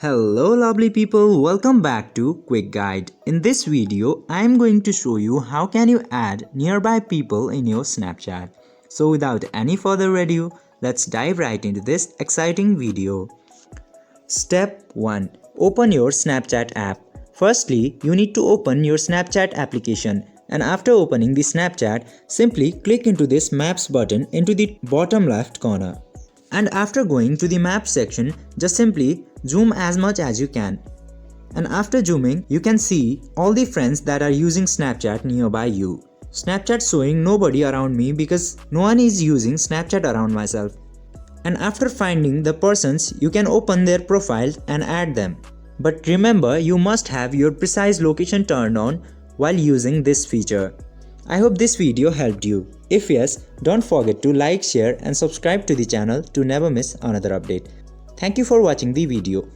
Hello lovely people, welcome back to Quick Guide. In this video, I am going to show you how can you add nearby people in your Snapchat. So without any further ado, let's dive right into this exciting video. Step 1. Open your Snapchat app. Firstly, you need to open your Snapchat application, and after opening the Snapchat, simply click into this Maps button into the bottom left corner. And after going to the Maps section, just simply zoom as much as you can. And after zooming, you can see all the friends that are using Snapchat nearby you. Snapchat showing nobody around me because no one is using Snapchat around myself. And after finding the persons, you can open their profiles and add them. But remember, you must have your precise location turned on while using this feature. I hope this video helped you. If yes, don't forget to like, share and subscribe to the channel to never miss another update. Thank you for watching the video.